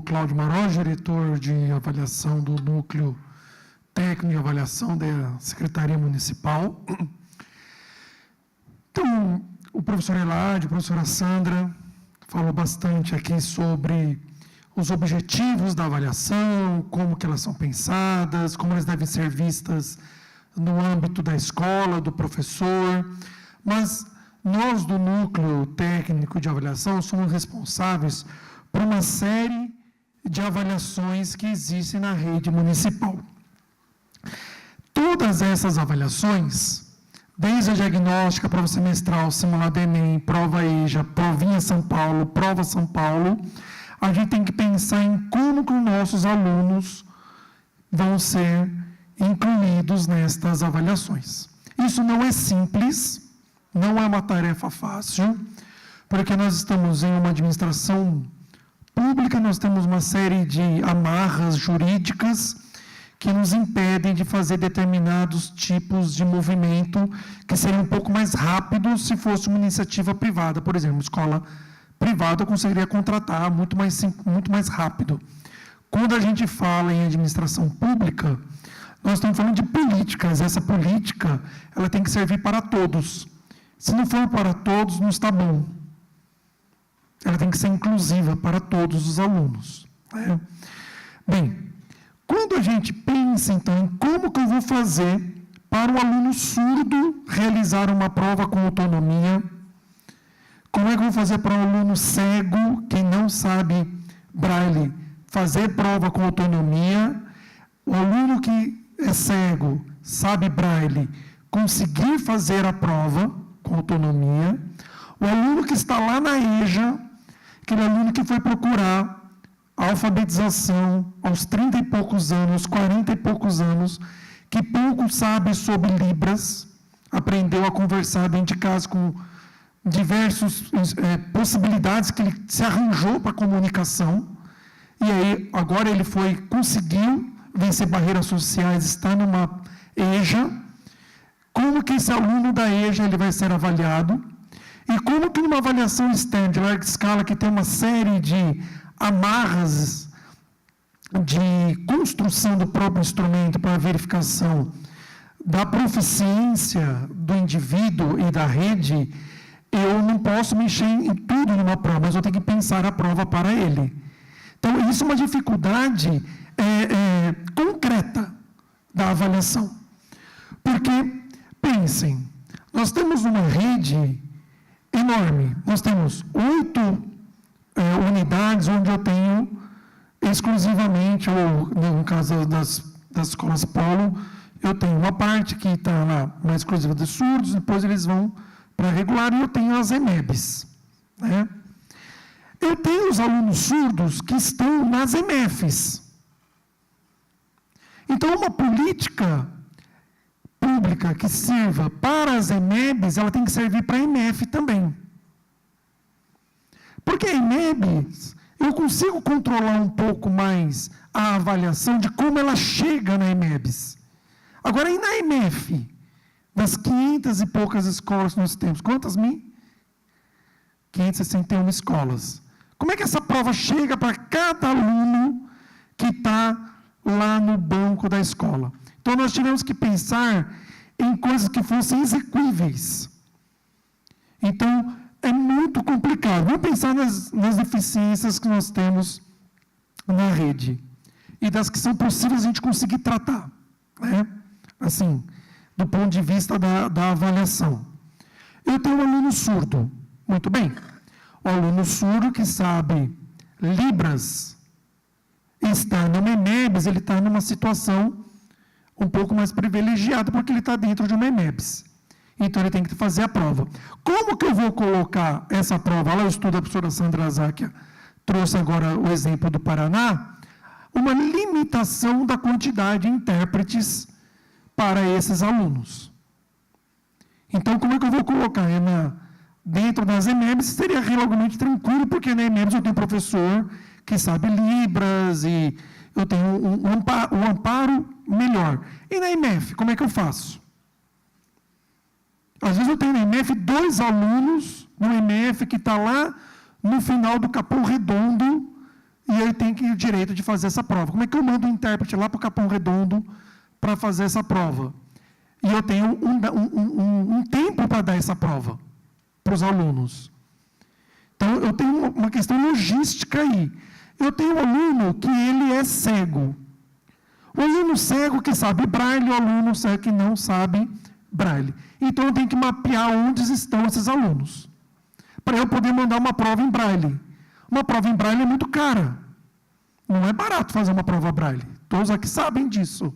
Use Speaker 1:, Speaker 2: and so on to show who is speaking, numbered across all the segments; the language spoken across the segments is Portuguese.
Speaker 1: Cláudio Maró, diretor de avaliação do Núcleo Técnico de Avaliação da Secretaria Municipal. Então, o professor Elade, a professora Sandra, falou bastante aqui sobre os objetivos da avaliação, como que elas são pensadas, como elas devem ser vistas no âmbito da escola, do professor, mas nós do Núcleo Técnico de Avaliação somos responsáveis por uma série de avaliações que existem na rede municipal. Todas essas avaliações, desde a diagnóstica, prova semestral, simulado Enem, prova EJA, provinha São Paulo, prova São Paulo, a gente tem que pensar em como que os nossos alunos vão ser incluídos nestas avaliações. Isso não é simples, não é uma tarefa fácil, porque nós estamos em uma administração pública, nós temos uma série de amarras jurídicas que nos impedem de fazer determinados tipos de movimento que seriam um pouco mais rápidos se fosse uma iniciativa privada. Por exemplo, uma escola privada conseguiria contratar muito mais rápido. Quando a gente fala em administração pública, nós estamos falando de políticas. Essa política, ela tem que servir para todos. Se não for para todos, não está bom. Ela tem que ser inclusiva para todos os alunos, né? Bem, quando a gente pensa, então, em como que eu vou fazer para o aluno surdo realizar uma prova com autonomia, como é que eu vou fazer para o aluno cego, que não sabe braille, fazer prova com autonomia, o aluno que é cego, sabe braille, conseguir fazer a prova com autonomia, o aluno que está lá na EJA, aquele aluno que foi procurar a alfabetização aos 30 e poucos anos, 40 e poucos anos, que pouco sabe sobre Libras, aprendeu a conversar dentro de casa com diversas possibilidades que ele se arranjou para a comunicação, e aí agora ele conseguiu vencer barreiras sociais, está numa EJA. Como que esse aluno da EJA ele vai ser avaliado? E como que numa avaliação externa de larga escala, que tem uma série de amarras de construção do próprio instrumento para verificação da proficiência do indivíduo e da rede, eu não posso mexer em tudo numa prova, mas eu tenho que pensar a prova para ele. Então, isso é uma dificuldade concreta da avaliação. Porque, pensem, nós temos uma rede enorme. Nós temos 8 unidades onde eu tenho exclusivamente, ou no caso das escolas polo, eu tenho uma parte que está lá na exclusiva de surdos, depois eles vão para regular, e eu tenho as EMEBs, né? Eu tenho os alunos surdos que estão nas EMEFs. Então, uma política pública que sirva para as EMEBs, ela tem que servir para a EMEF também. Porque a EMEBs, eu consigo controlar um pouco mais a avaliação de como ela chega na EMEBs. Agora, e na EMEF? Das 500 e poucas escolas que nós temos, quantas mil? 561 escolas. Como é que essa prova chega para cada aluno que está lá no banco da escola? Então, nós tivemos que pensar em coisas que fossem execuíveis. Então, é muito complicado. Vamos pensar nas deficiências que nós temos na rede e das que são possíveis a gente conseguir tratar, né? Assim, do ponto de vista da avaliação. Eu tenho um aluno surdo. Muito bem. O aluno surdo que sabe Libras está numa EMEBs, ele está numa situação um pouco mais privilegiada, porque ele está dentro de uma EMEBs. Então, ele tem que fazer a prova. Como que eu vou colocar essa prova? Lá eu estudo, a professora Sandra Záquia trouxe agora o exemplo do Paraná, uma limitação da quantidade de intérpretes para esses alunos. Então, como é que eu vou colocar? Dentro das EMEBs seria relativamente tranquilo, porque na EMEBs eu tenho um professor que sabe Libras e eu tenho um amparo melhor. E na EMEF, como é que eu faço? Às vezes eu tenho na EMEF 2 alunos, no EMEF que está lá no final do Capão Redondo, e ele tem o direito de fazer essa prova. Como é que eu mando o intérprete lá para o Capão Redondo para fazer essa prova? E eu tenho um tempo para dar essa prova para os alunos. Então, eu tenho uma questão logística aí. Eu tenho um aluno que ele é cego. O aluno cego que sabe braille, o aluno cego que não sabe braille. Então, eu tenho que mapear onde estão esses alunos, para eu poder mandar uma prova em braille. Uma prova em braille é muito cara. Não é barato fazer uma prova braille. Todos aqui sabem disso.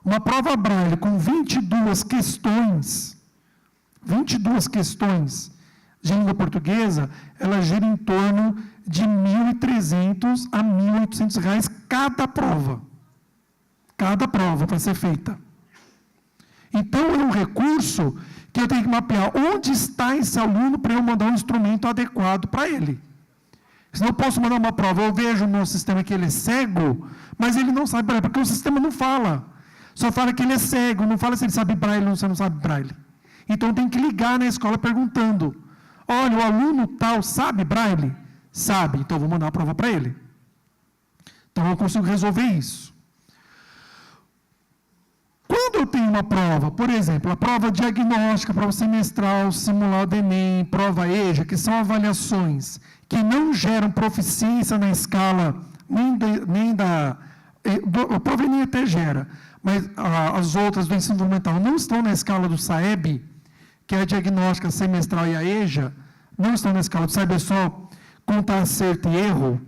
Speaker 1: Uma prova braille com 22 questões de língua portuguesa, ela gira em torno de R$ 1.300 a R$ 1.800 cada prova. Cada prova para ser feita. Então, é um recurso que eu tenho que mapear onde está esse aluno para eu mandar um instrumento adequado para ele. Senão eu posso mandar uma prova, eu vejo no sistema que ele é cego, mas ele não sabe braille, porque o sistema não fala. Só fala que ele é cego, não fala se ele sabe braille ou se não sabe braille. Então, tem que ligar na escola perguntando, olha, o aluno tal sabe braille? Sabe, então eu vou mandar uma prova para ele. Então, eu consigo resolver isso. Quando eu tenho uma prova, por exemplo, a prova diagnóstica, prova semestral, simulado Enem, prova EJA, que são avaliações que não geram proficiência na escala, a prova Enem até gera, mas as outras do ensino fundamental não estão na escala do SAEB, que é a diagnóstica semestral e a EJA, não estão na escala do SAEB, é só contar acerto e erro.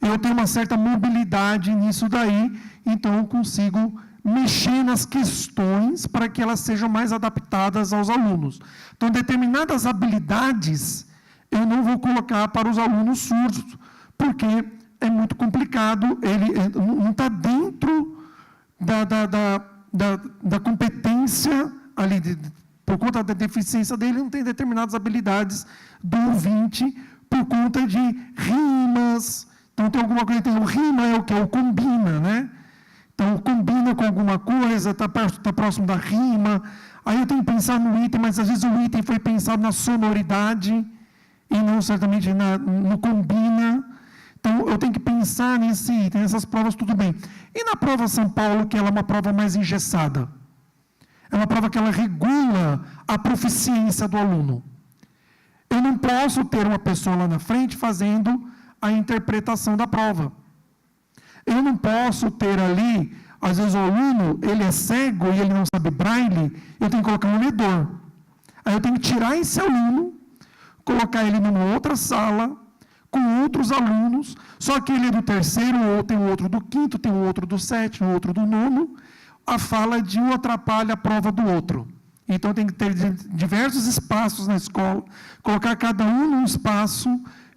Speaker 1: Eu tenho uma certa mobilidade nisso daí, então eu consigo mexer nas questões para que elas sejam mais adaptadas aos alunos. Então, determinadas habilidades eu não vou colocar para os alunos surdos, porque é muito complicado, ele não está dentro da competência ali, por conta da deficiência dele, não tem determinadas habilidades do ouvinte, por conta de rimas. Então, tem alguma coisa, o rima é o que? O combina, né? Então, combina com alguma coisa, está próximo da rima. Aí eu tenho que pensar no item, mas às vezes o item foi pensado na sonoridade e não certamente no combina. Então, eu tenho que pensar nesse item, nessas provas, tudo bem. E na prova São Paulo, que ela é uma prova mais engessada? É uma prova que ela regula a proficiência do aluno. Eu não posso ter uma pessoa lá na frente fazendo a interpretação da prova. Eu não posso ter ali, às vezes o aluno, ele é cego e ele não sabe braille, eu tenho que colocar um ledor. Aí eu tenho que tirar esse aluno, colocar ele numa outra sala, com outros alunos, só que ele é do terceiro, ou tem outro do quinto, tem outro do sétimo, outro do nono, a fala de um atrapalha a prova do outro. Então tem que ter diversos espaços na escola, colocar cada um num espaço,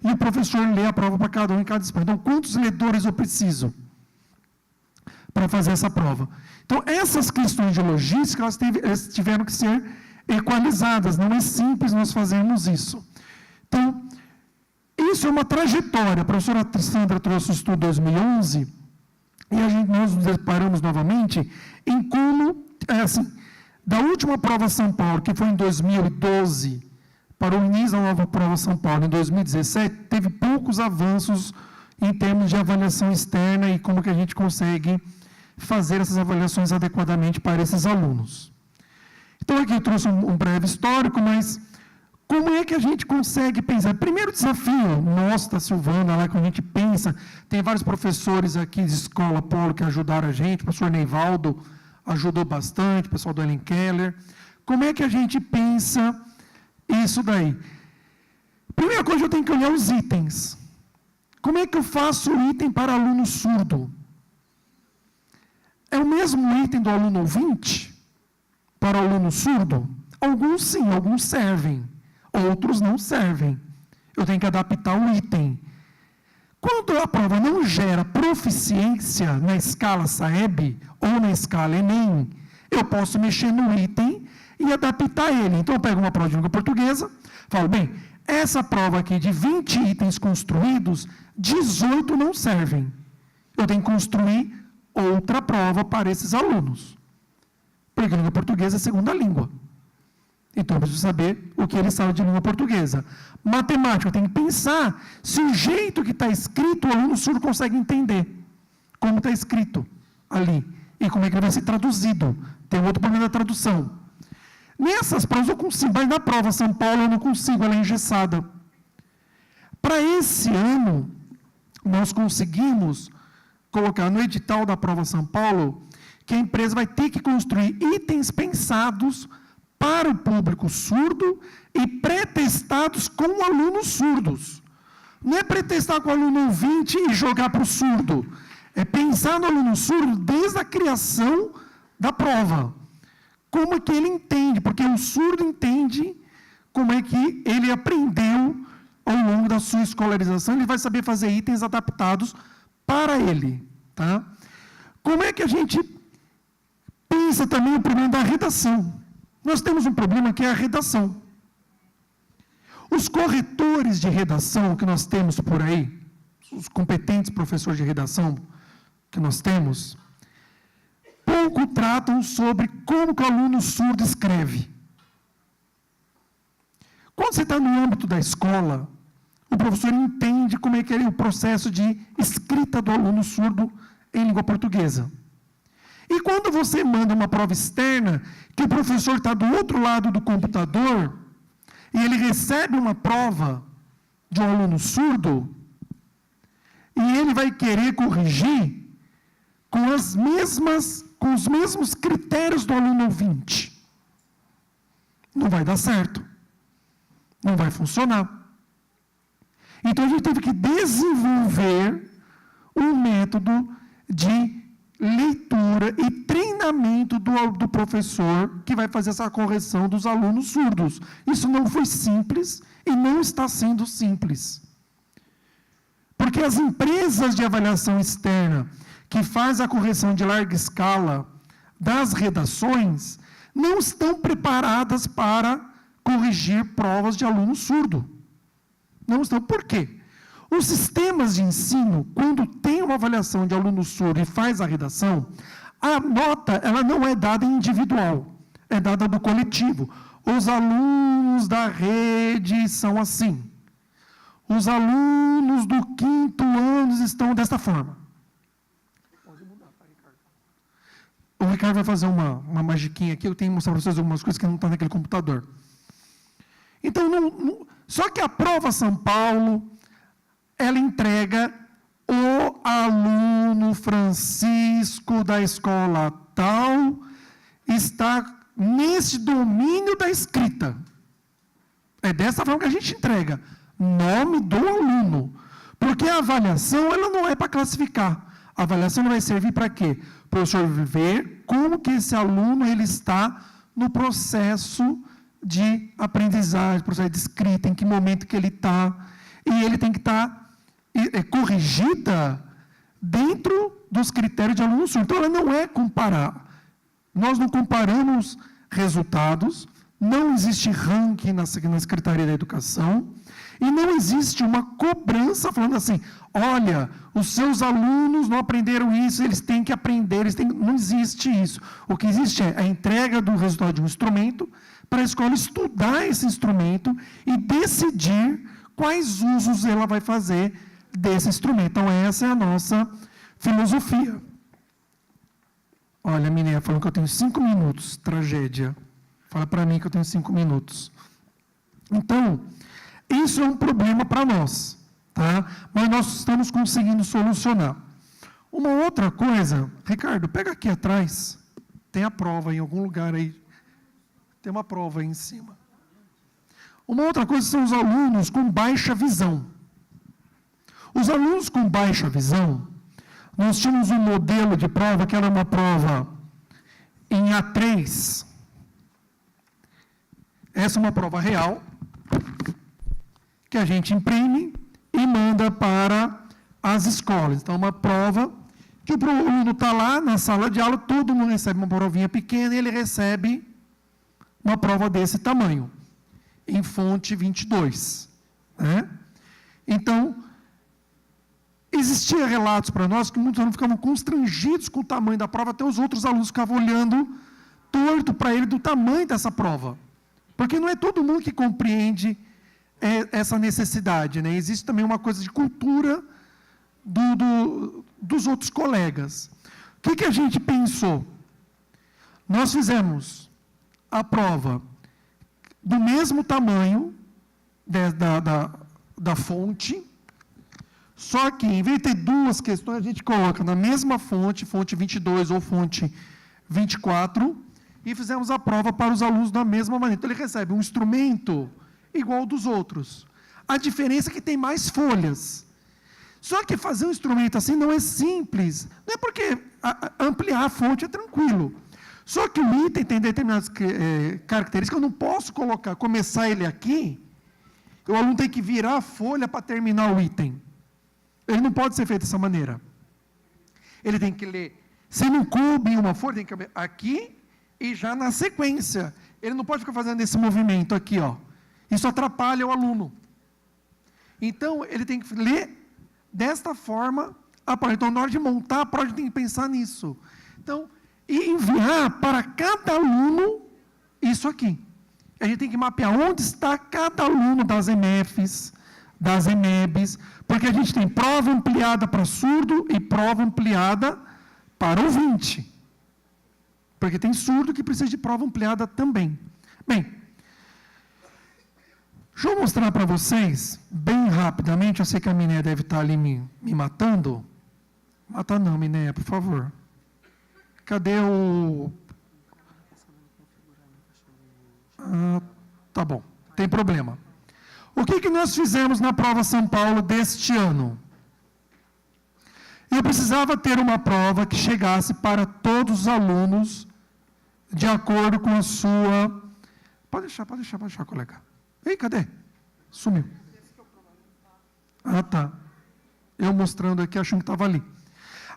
Speaker 1: e o professor lê a prova para cada um em cada espaço. Então, quantos ledores eu preciso para fazer essa prova? Então, essas questões de logística, elas tiveram que ser equalizadas. Não é simples nós fazermos isso. Então, isso é uma trajetória. A professora Sandra trouxe o estudo 2011, e nós nos deparamos novamente em como, da última prova São Paulo, que foi em 2012, para o início da nova prova São Paulo, em 2017, teve poucos avanços em termos de avaliação externa e como que a gente consegue fazer essas avaliações adequadamente para esses alunos. Então, aqui eu trouxe um breve histórico, mas como é que a gente consegue pensar? Primeiro desafio nosso, da Silvana, lá que a gente pensa, tem vários professores aqui de escola Polo que ajudaram a gente, o professor Neivaldo ajudou bastante, o pessoal do Ellen Keller. Como é que a gente pensa isso daí? Primeira coisa, eu tenho que olhar os itens. Como é que eu faço o item para aluno surdo? É o mesmo item do aluno ouvinte para o aluno surdo? Alguns sim, alguns servem. Outros não servem. Eu tenho que adaptar o item. Quando a prova não gera proficiência na escala SAEB ou na escala Enem, eu posso mexer no item e adaptar ele. Então, eu pego uma prova de língua portuguesa, falo, bem, essa prova aqui de 20 itens construídos, 18 não servem. Eu tenho que construir outra prova para esses alunos. Porque a língua portuguesa é segunda língua. Então, eu preciso saber o que ele sabe de língua portuguesa. Matemática, eu tenho que pensar se o jeito que está escrito, o aluno surdo consegue entender como está escrito ali e como é que ele vai ser traduzido. Tem outro problema da tradução. Nessas provas eu consigo, mas na prova São Paulo eu não consigo, ela é engessada. Para esse ano, nós conseguimos colocar no edital da prova São Paulo que a empresa vai ter que construir itens pensados para o público surdo e pré-testados com alunos surdos. Não é pré-testar com o aluno ouvinte e jogar para o surdo. É pensar no aluno surdo desde a criação da prova. Como é que ele entende? Porque o surdo entende como é que ele aprendeu ao longo da sua escolarização, ele vai saber fazer itens adaptados para ele. Tá? Como é que a gente pensa também o problema da redação? Nós temos um problema que é a redação. Os corretores de redação que nós temos por aí, os competentes professores de redação que nós temos, pouco tratam sobre como que o aluno surdo escreve. Quando você está no âmbito da escola, o professor entende como é que é o processo de escrita do aluno surdo em língua portuguesa. E quando você manda uma prova externa, que o professor está do outro lado do computador, e ele recebe uma prova de um aluno surdo, e ele vai querer corrigir com os mesmos critérios do aluno ouvinte. Não vai dar certo. Não vai funcionar. Então, a gente teve que desenvolver um método de leitura e treinamento do professor que vai fazer essa correção dos alunos surdos. Isso não foi simples e não está sendo simples. Porque as empresas de avaliação externa que fazem a correção de larga escala das redações não estão preparadas para corrigir provas de aluno surdo. Não estão. Por quê? Os sistemas de ensino, quando tem uma avaliação de aluno surdo e faz a redação, a nota ela não é dada individual, é dada do coletivo. Os alunos da rede são assim. Os alunos do 5º ano estão desta forma. Pode mudar, tá, Ricardo? O Ricardo vai fazer uma magiquinha aqui, eu tenho que mostrar para vocês algumas coisas que não estão naquele computador. Então, só que a prova São Paulo, ela entrega o aluno Francisco da escola tal, está nesse domínio da escrita. É dessa forma que a gente entrega. Nome do aluno. Porque a avaliação, ela não é para classificar. A avaliação vai servir para quê? Para o professor ver como que esse aluno ele está no processo de aprendizagem, processo de escrita, em que momento que ele está. E ele tem que estar corrigida dentro dos critérios de aluno surdo. Então, ela não é comparar. Nós não comparamos resultados, não existe ranking na Secretaria da Educação, e não existe uma cobrança falando assim, olha, os seus alunos não aprenderam isso, eles têm que aprender, não existe isso. O que existe é a entrega do resultado de um instrumento para a escola estudar esse instrumento e decidir quais usos ela vai fazer desse instrumento. Então, essa é a nossa filosofia. Olha, a Mineia falando que eu tenho 5 minutos, tragédia. Fala para mim que eu tenho 5 minutos. Então, isso é um problema para nós, tá? Mas nós estamos conseguindo solucionar. Uma outra coisa, Ricardo, pega aqui atrás, tem a prova em algum lugar aí, tem uma prova aí em cima. Uma outra coisa são os alunos com baixa visão. Os alunos com baixa visão, nós tínhamos um modelo de prova que era uma prova em A3. Essa é uma prova real, que a gente imprime e manda para as escolas. Então, uma prova que o aluno está lá na sala de aula, todo mundo recebe uma provinha pequena e ele recebe uma prova desse tamanho, em fonte 22. Né? Então, existiam relatos para nós que muitos alunos ficavam constrangidos com o tamanho da prova, até os outros alunos ficavam olhando torto para ele do tamanho dessa prova. Porque não é todo mundo que compreende essa necessidade, né? Existe também uma coisa de cultura dos outros colegas. O que a gente pensou? Nós fizemos a prova do mesmo tamanho da fonte, só que, em vez de ter duas questões, a gente coloca na mesma fonte, fonte 22 ou fonte 24, e fizemos a prova para os alunos da mesma maneira. Então, ele recebe um instrumento igual ao dos outros. A diferença é que tem mais folhas. Só que fazer um instrumento assim não é simples. Não é porque ampliar a fonte é tranquilo. Só que o item tem determinadas características que eu não posso começar ele aqui, o aluno tem que virar a folha para terminar o item. Ele não pode ser feito dessa maneira. Ele tem que ler. Se não coube em uma folha, tem que ler aqui e já na sequência. Ele não pode ficar fazendo esse movimento aqui, ó. Isso atrapalha o aluno. Então, ele tem que ler desta forma a prova. Então, na hora de montar a prova, tem que pensar nisso. Então, e enviar para cada aluno isso aqui. A gente tem que mapear onde está cada aluno das EMEFs, das EMEBs, porque a gente tem prova ampliada para surdo e prova ampliada para ouvinte. Porque tem surdo que precisa de prova ampliada também. Bem, deixa eu mostrar para vocês, bem rapidamente, eu sei que a Minéia deve estar ali me matando. Mata não, Minéia, por favor. Cadê o... tá bom, tem problema. O que nós fizemos na prova São Paulo deste ano? Eu precisava ter uma prova que chegasse para todos os alunos de acordo com a sua... Pode deixar, colega. Ei, cadê? Sumiu. Ah, tá. Eu mostrando aqui, achando que estava ali.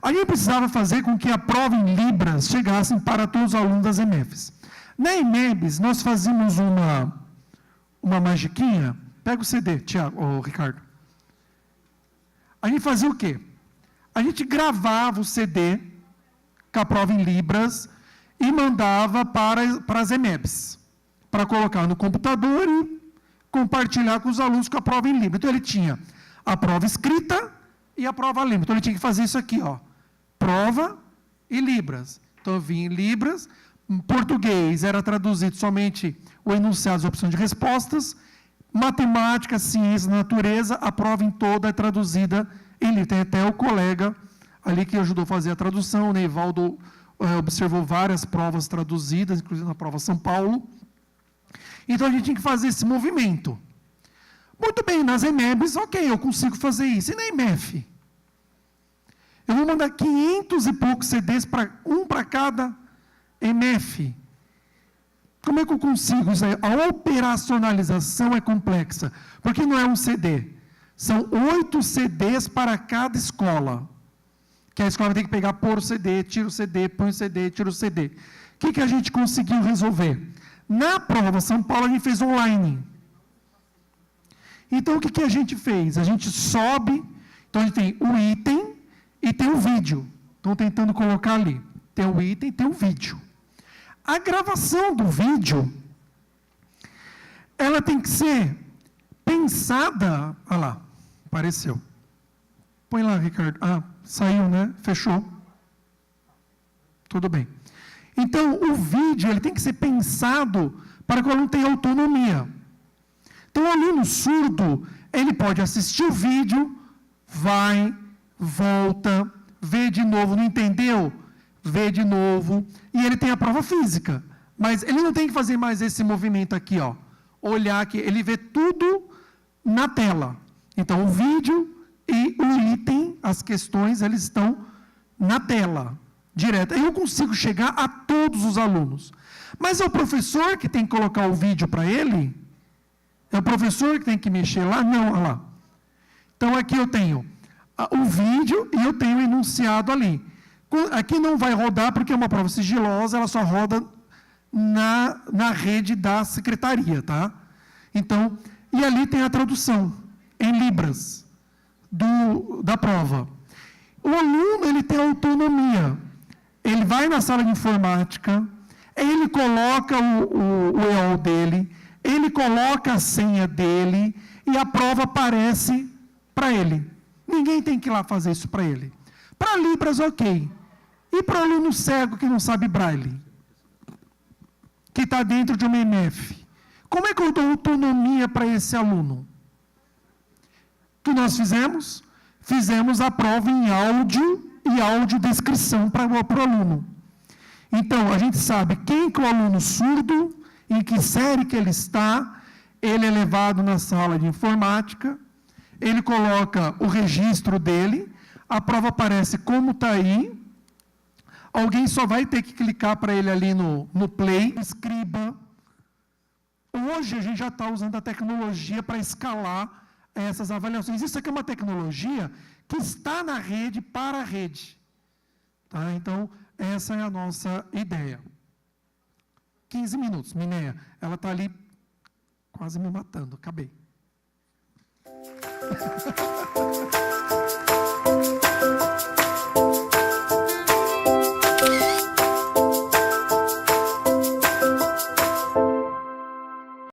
Speaker 1: A gente precisava fazer com que a prova em Libras chegasse para todos os alunos das EMEFs. Na EMEBs, nós fazíamos uma magiquinha. Pega o CD, Ricardo. A gente fazia o quê? A gente gravava o CD com a prova em Libras e mandava para as EMEBs, para colocar no computador e compartilhar com os alunos com a prova em Libras. Então, ele tinha a prova escrita e a prova Libras. Então, ele tinha que fazer isso aqui, ó. Prova e Libras. Então, eu vinha em Libras, em português era traduzido somente o enunciado, as opções de respostas, matemática, ciência, natureza, a prova em toda é traduzida em Libras. Tem até o colega ali que ajudou a fazer a tradução, o Neivaldo observou várias provas traduzidas, inclusive na prova São Paulo. Então, a gente tinha que fazer esse movimento. Muito bem, nas EMEBs, ok, eu consigo fazer isso. E na EMEF? Eu vou mandar 500 e poucos CDs, um para cada EMEF. Como é que eu consigo isso aí? A operacionalização é complexa, porque não é um CD. São 8 CDs para cada escola. Que a escola tem que pegar, pôr o CD, tira o CD, põe o CD, tira o CD. O que a gente conseguiu resolver? Na prova São Paulo, a gente fez online. Então, o que a gente fez? A gente sobe, então a gente tem o item e tem o vídeo. Estão tentando colocar ali. Tem o item e tem o vídeo. A gravação do vídeo, ela tem que ser pensada... Olha lá, apareceu. Põe lá, Ricardo. Ah, saiu, né? Fechou. Tudo bem. Então, o vídeo ele tem que ser pensado para que o aluno tenha autonomia. Então, o aluno surdo, ele pode assistir o vídeo, vai, volta, vê de novo, não entendeu? Vê de novo, e ele tem a prova física. Mas ele não tem que fazer mais esse movimento aqui, ó. Olhar aqui, ele vê tudo na tela. Então, o vídeo e o item, as questões, eles estão na tela, direto. Aí eu consigo chegar a todos os alunos. Mas é o professor que tem que colocar o vídeo para ele? É o professor que tem que mexer lá? Não, olha lá. Então, aqui eu tenho o vídeo e eu tenho o enunciado ali. Aqui não vai rodar porque é uma prova sigilosa, ela só roda na rede da secretaria, tá? Então, e ali tem a tradução em Libras da prova. O aluno, ele tem autonomia. Ele vai na sala de informática, ele coloca o EOL dele, ele coloca a senha dele e a prova aparece para ele. Ninguém tem que ir lá fazer isso para ele. Para Libras, ok. E para o aluno cego que não sabe braille? Que está dentro de uma MF? Como é que eu dou autonomia para esse aluno? O que nós fizemos? Fizemos a prova em áudio e audiodescrição para o aluno. Então, a gente sabe quem que é o aluno surdo, em que série que ele está, ele é levado na sala de informática, ele coloca o registro dele, a prova aparece como está aí, alguém só vai ter que clicar para ele ali no play, escriba. Hoje a gente já está usando a tecnologia para escalar essas avaliações. Isso aqui é uma tecnologia que está na rede para a rede. Tá? Então, essa é a nossa ideia. 15 minutos, Mineia. Ela está ali quase me matando. Acabei.